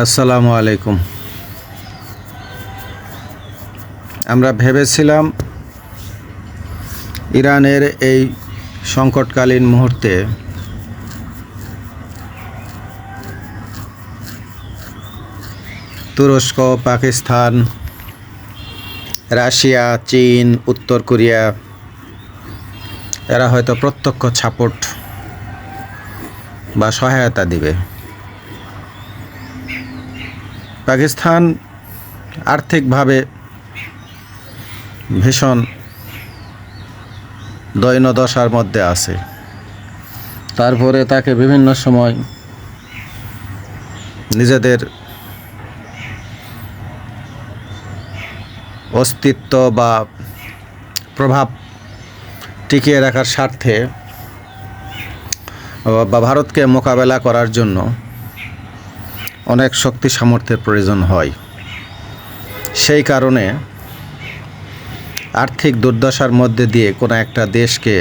আসসালামু আলাইকুম। আমরা ভেবেছিলাম ইরানের এই সংকটকালীন মুহূর্তে তুরস্ক, পাকিস্তান, রাশিয়া, চীন, উত্তর কোরিয়া এরা হয়তো প্রত্যক্ষ সাপোর্ট বা সহায়তা দিবে। পাকিস্তান আর্থিকভাবে ভীষণ দৈন্যদশার মধ্যে আছে। তারপরে তাকে বিভিন্ন সময় নিজেদের অস্তিত্ব বা প্রভাব টিকিয়ে রাখার স্বার্থে বা ভারতকে মোকাবেলা করার জন্য অনেক শক্তি সামর্থ্যের প্রয়োজন হয়। সেই কারণে আর্থিক দুর্দশার মধ্যে দিয়ে কোনো একটা দেশকে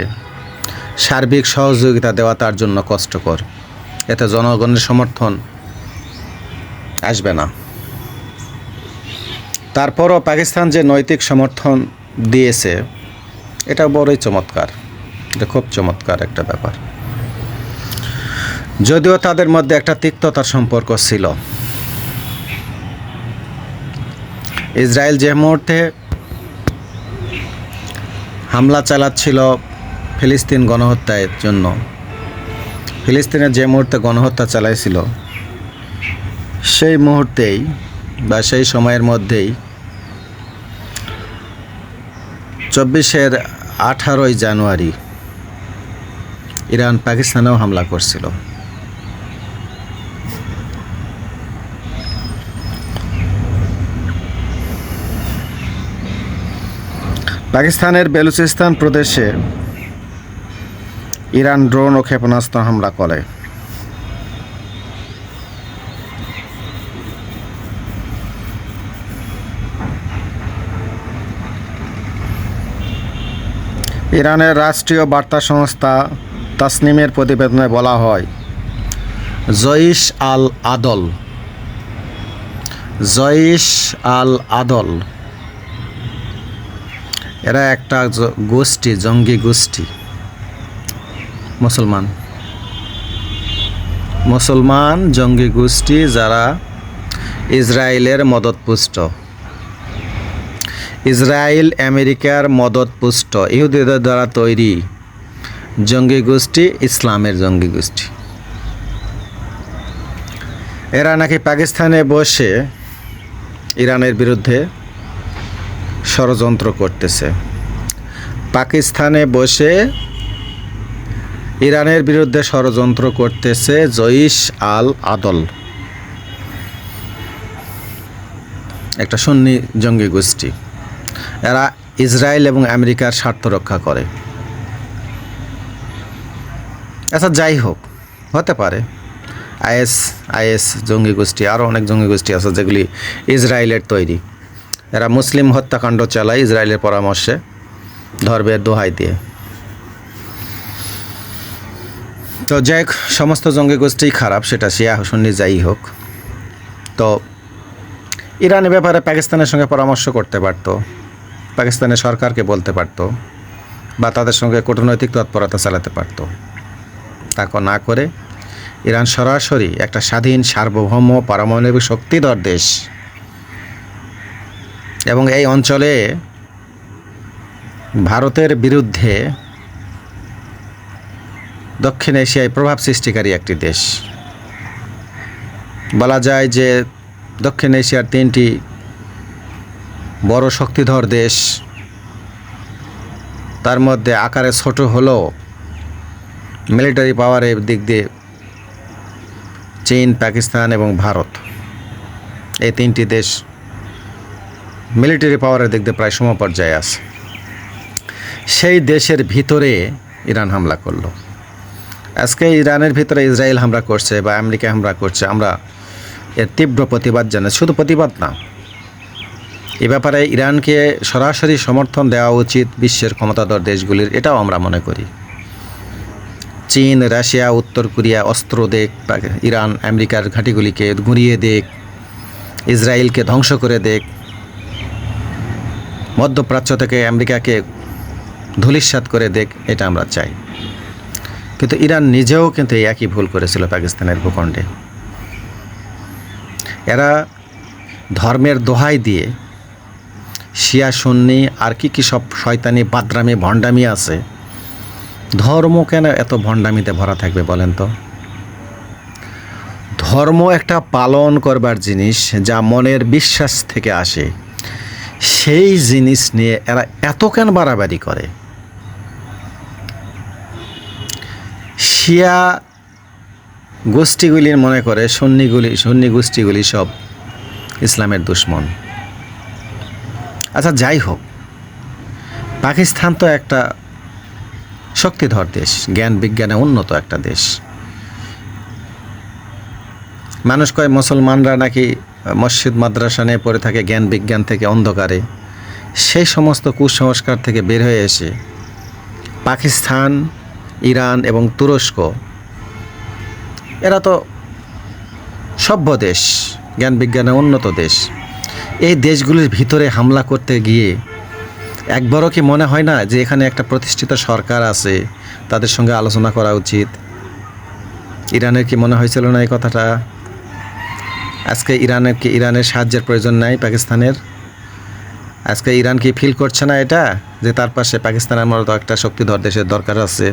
সার্বিক সহযোগিতা দেওয়া তার জন্য কষ্টকর। এতে জনগণের সমর্থন আসবে না। তারপরও পাকিস্তান যে নৈতিক সমর্থন দিয়েছে এটা বড়ই চমৎকার, এটা খুব চমৎকার একটা ব্যাপার। যদিও তাদের মধ্যে একটা তিক্ততার সম্পর্ক ছিল। ইসরায়েল যে মুহূর্তে হামলা চালাচ্ছিল ফিলিস্তিন গণহত্যার জন্য, ফিলিস্তিনের যে মুহূর্তে গণহত্যা চালাইছিল সেই মুহূর্তেই বা সেই সময়ের মধ্যেই 18 জানুয়ারি ইরান পাকিস্তানেও হামলা করছিল। পাকিস্তানের বেলুচিস্তান প্রদেশে ইরান ড্রোন ও ক্ষেপণাস্ত্র হামলা করে। ইরানের রাষ্ট্রীয় বার্তা সংস্থা তাসনিমের প্রতিবেদনে বলা হয়, জইশ আল আদল এরা একটা গোষ্ঠী, জঙ্গি গোষ্ঠী, মুসলমান জঙ্গি গোষ্ঠী যারা ইসরায়েলের মদতপুষ্ট, ইসরায়েল আমেরিকার মদতপুষ্ট ইহুদিদের দ্বারা তৈরি জঙ্গি গোষ্ঠী, ইসলামের জঙ্গি গোষ্ঠী। এরা নাকি পাকিস্তানে বসে ইরানের বিরুদ্ধে ষড়যন্ত্র করতেছে। পাকিস্তানে বসে ইরানের বিরুদ্ধে ষড়যন্ত্র করতেছে জইশ আল আদল, একটা সুন্নি জঙ্গি গোষ্ঠী। এরা ইসরায়েল এবং আমেরিকার স্বার্থ রক্ষা করে। আচ্ছা, যাই হোক, হতে পারে আইএস জঙ্গি গোষ্ঠী, আরও অনেক জঙ্গি গোষ্ঠী আছে যেগুলি ইসরায়েলের তৈরি। এরা মুসলিম হত্যাকাণ্ড চালায় ইসরায়েলের পরামর্শে, ধর্মের দোহাই দিয়ে। তো যাই হোক, সমস্ত জঙ্গি গোষ্ঠী খারাপ, সেটা শিয়া সুন্নি যাই হোক। তো ইরানের ব্যাপারে পাকিস্তানের সঙ্গে পরামর্শ করতে পারতো, পাকিস্তানের সরকারকে বলতে পারতো, বা তাদের সঙ্গে কূটনৈতিক তৎপরতা চালাতে পারতো। তা না করে ইরান সরাসরি একটা স্বাধীন, সার্বভৌম, পারমাণবিক শক্তিধর দেশ এবং এই অঞ্চলে ভারতের বিরুদ্ধে দক্ষিণ এশিয়ায় প্রভাব সৃষ্টিকারী একটি দেশ। বলা যায় যে দক্ষিণ এশিয়ার 3টি বড় শক্তিধর দেশ, তার মধ্যে আকারে ছোট হলেও মিলিটারি পাওয়ারের দিক দিয়ে চীন, পাকিস্তান এবং ভারত, এই 3টি দেশ মিলিটারি পাওয়ারের দিক দিয়ে প্রায় সমপর্যায়ে আছে। সেই দেশের ভিতরে ইরান হামলা করলো। আজকে ইরানের ভিতরে ইসরায়েল হামলা করছে বা আমেরিকা হামলা করছে, আমরা এর তীব্র প্রতিবাদ জানাই। শুধু প্রতিবাদ না, এ ব্যাপারে ইরানকে সরাসরি সমর্থন দেওয়া উচিত বিশ্বের ক্ষমতাধর দেশগুলির, এটাও আমরা মনে করি। চীন, রাশিয়া, উত্তর কোরিয়া অস্ত্র দেখ, ইরান আমেরিকার ঘাঁটিগুলিকে ঘুরিয়ে দেখ, ইসরায়েলকে ধ্বংস করে দেখ, মধ্যপ্রাচ্য থেকে আমেরিকাকে ধূলিসাৎ করে দেখ, এটা আমরা চাই। কিন্তু ইরান নিজেও কিন্তু এই একই ভুল করেছিল পাকিস্তানের ভূখণ্ডে। এরা ধর্মের দোহাই দিয়ে শিয়া সুন্নি আর কি সব শয়তানি বাদরামি ভণ্ডামি আছে, ধর্ম কেন এত ভণ্ডামিতে ভরা থাকবে বলেন তো? ধর্ম একটা পালন করবার জিনিস, যা মনের বিশ্বাস থেকে আসে, সেই জিনিস নিয়ে এরা এত কেন বাড়াবাড়ি করে? শিয়া গোষ্ঠীগুলির মনে করে সুন্নি গোষ্ঠীগুলি সব ইসলামের দুশ্মন। আচ্ছা, যাই হোক, পাকিস্তান তো একটা শক্তিধর দেশ, জ্ঞান বিজ্ঞানে উন্নত একটা দেশ। মানুষ কয় মুসলমানরা নাকি মসজিদ মাদ্রাসা নিয়ে পড়ে থাকে জ্ঞান বিজ্ঞান থেকে অন্ধকারে। সেই সমস্ত কুসংস্কার থেকে বের হয়ে এসে পাকিস্তান, ইরান এবং তুরস্ক, এরা তো সভ্য দেশ, জ্ঞান বিজ্ঞানে উন্নত দেশ। এই দেশগুলির ভিতরে হামলা করতে গিয়ে একবারও কি মনে হয় না যে এখানে একটা প্রতিষ্ঠিত সরকার আছে, তাদের সঙ্গে আলোচনা করা উচিত? ইরানের কি মনে হয়েছিল না এই কথাটা? আজকে ইরানের সাহায্যের প্রয়োজন নাই পাকিস্তানের? আজকে ইরান কি ফিল করছে না এটা, যে তার পাশে পাকিস্তানের মতো একটা শক্তিধর দেশের দরকার আছে,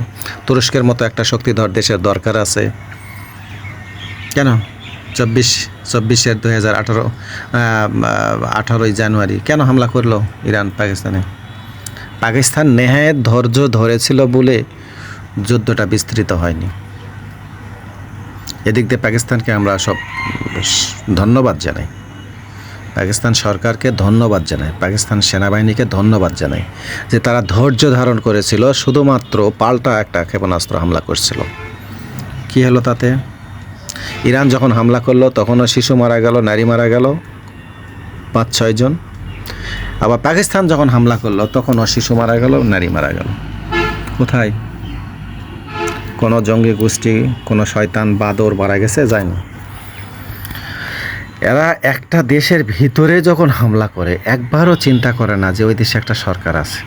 তুরস্কের মতো একটা শক্তিধর দেশের দরকার আছে? কেন 18 জানুয়ারি কেন হামলা করলো ইরান পাকিস্তানে? পাকিস্তান নেহায়েত ধৈর্য ধরেছিল বলে যুদ্ধটা বিস্তৃত হয়নি। এদিক দিয়ে পাকিস্তানকে আমরা সব ধন্যবাদ জানাই, পাকিস্তান সরকারকে ধন্যবাদ জানাই, পাকিস্তান সেনাবাহিনীকে ধন্যবাদ জানাই যে তারা ধৈর্য ধারণ করেছিল, শুধুমাত্র পাল্টা একটা ক্ষেপণাস্ত্র হামলা করছিল। কি হলো তাতে? ইরান যখন হামলা করলো তখনও শিশু মারা গেল, নারী মারা গেল 5-6 জন। আবার পাকিস্তান যখন হামলা করলো তখনও শিশু মারা গেল, নারী মারা গেল। কোথায় কোনো জঙ্গি গোষ্ঠী, কোনো শয়তান বাদর মারা গেছে? যায়নি। এরা একটা দেশের ভিতরে যখন হামলা করে একবারও চিন্তা করে না যে ওই দেশে একটা সরকার আছে।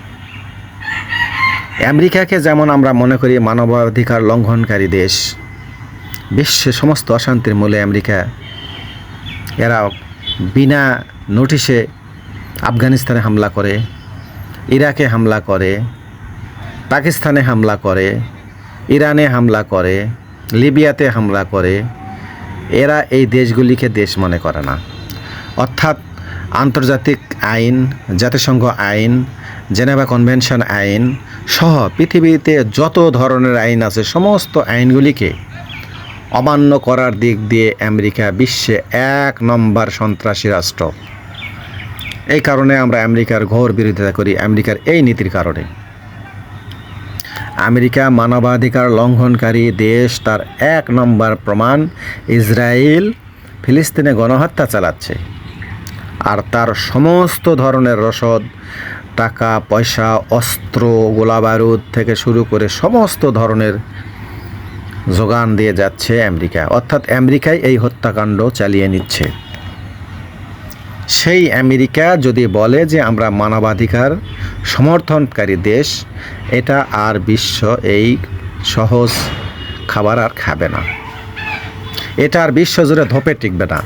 আমেরিকাকে যেমন আমরা মনে করি মানবাধিকার লঙ্ঘনকারী দেশ, বিশ্বের সমস্ত অশান্তির মূলে আমেরিকা, এরা বিনা নোটিশে আফগানিস্তানে হামলা করে, ইরাকে হামলা করে, পাকিস্তানে হামলা করে, ইরানে হামলা করে, লিবিয়াতে হামলা করে। এরা এই দেশগুলিকে দেশ মনে করে না। অর্থাৎ আন্তর্জাতিক আইন, জাতিসংঘ আইন, জেনেভা কনভেনশন আইন সহ পৃথিবীতে যত ধরনের আইন আছে সমস্ত আইনগুলিকে অমান্য করার দিক দিয়ে আমেরিকা বিশ্বে 1 নম্বর সন্ত্রাসী রাষ্ট্র। এই কারণে আমরা আমেরিকার ঘোর বিরোধিতা করি, আমেরিকার এই নীতির কারণে। আমেরিকা মানবাধিকার লঙ্ঘনকারী দেশ, তার 1 নম্বর প্রমাণ ইসরায়েল ফিলিস্তিনে গণহত্যা চালাচ্ছে। আর তার সমস্ত ধরনের রসদ, টাকা পয়সা, অস্ত্র, গোলাবারুদ থেকে শুরু করে সমস্ত ধরনের যোগান দিয়ে যাচ্ছে আমেরিকা। অর্থাৎ আমেরিকাই এই হত্যাকাণ্ড চালিয়ে নিচ্ছে। সেই আমেরিকা যদি বলে যে আমরা মানবাধিকার সমর্থনকারী দেশ, এটা আর বিশ্ব এই সহজ খাবার আর খাবে না, এটা আর বিশ্ব জুড়ে ধোপে টিকবে না।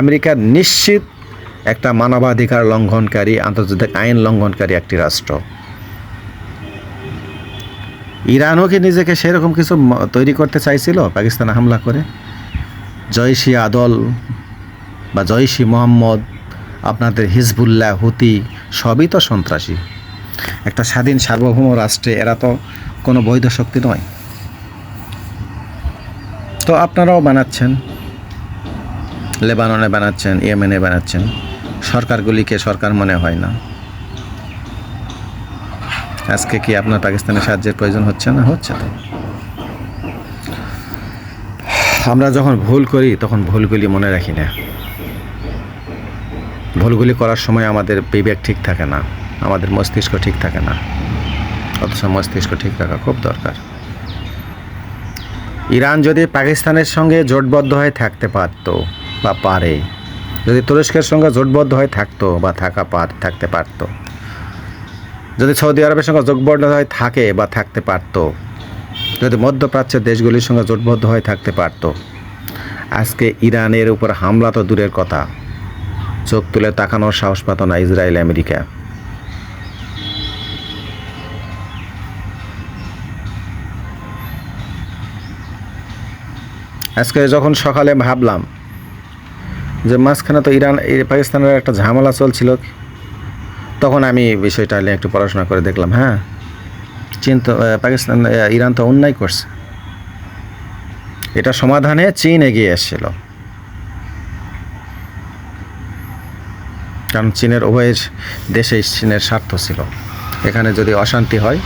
আমেরিকা নিশ্চিত একটা মানবাধিকার লঙ্ঘনকারী, আন্তর্জাতিক আইন লঙ্ঘনকারী একটি রাষ্ট্র। ইরানও কি নিজেকে সেরকম কিছু তৈরি করতে চাইছিল পাকিস্তানে হামলা করে? জয়শি আদল বা জয়শি মোহাম্মদ, আপনাদের হিজবুল্লাহ, হুতি সবই তো সন্ত্রাসী। একটা স্বাধীন সার্বভৌম রাষ্ট্রে এরা তো কোনো বৈধ শক্তি নয়। তো আপনারাও বানাচ্ছেন, লেবাননে বানাচ্ছেন, ইয়েমেনে বানাচ্ছেন, সরকারগুলিকে সরকার মনে হয় না। আজকে কি আপনার পাকিস্তানের সাহায্যের প্রয়োজন হচ্ছে না? হচ্ছে। তো আমরা যখন ভুল করি তখন ভুলগুলি মনে রাখি না। ভুলগুলি করার সময় আমাদের বিবেক ঠিক থাকে না, আমাদের মস্তিষ্ক ঠিক থাকে না। অথচ মস্তিষ্ক ঠিক রাখা খুব দরকার। ইরান যদি পাকিস্তানের সঙ্গে জোটবদ্ধ হয়ে থাকতে পারত বা পারে, যদি তুরস্কের সঙ্গে জোটবদ্ধ হয়ে থাকতো বা থাকতে পারতো, যদি সৌদি আরবের সঙ্গে জোটবদ্ধ হয়ে থাকে বা থাকতে পারতো, যদি মধ্যপ্রাচ্যের দেশগুলির সঙ্গে জোটবদ্ধ হয়ে থাকতে পারতো, আজকে ইরানের উপর হামলা তো দূরের কথা, চোখ তুলে তাকানোর সাহস পাত না ইসরায়েল আমেরিকা। আজকে যখন সকালে ভাবলাম যে মাঝখানে তো পাকিস্তানের একটা ঝামেলা চলছিল, তখন আমি বিষয়টা নিয়ে একটু পড়াশোনা করে দেখলাম, হ্যাঁ ইরান তো অন্যায় করছে, এটা সমাধানে চীন এগিয়ে এসেছিল। কারণ চীনের উভয়ের দেশেই চীনের স্বার্থ ছিল, এখানে যদি অশান্তি হয়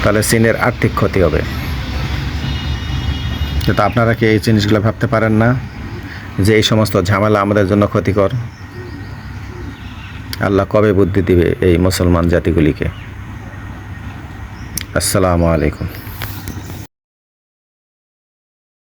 তাহলে চীনের আর্থিক ক্ষতি হবে। কিন্তু আপনারা কি এই জিনিসগুলো ভাবতে পারেন না যে এই সমস্ত ঝামেলা আমাদের জন্য ক্ষতিকর? আল্লাহ কবে বুদ্ধি দিবে এই মুসলমান জাতিগুলিকে? আসসালামু আলাইকুম।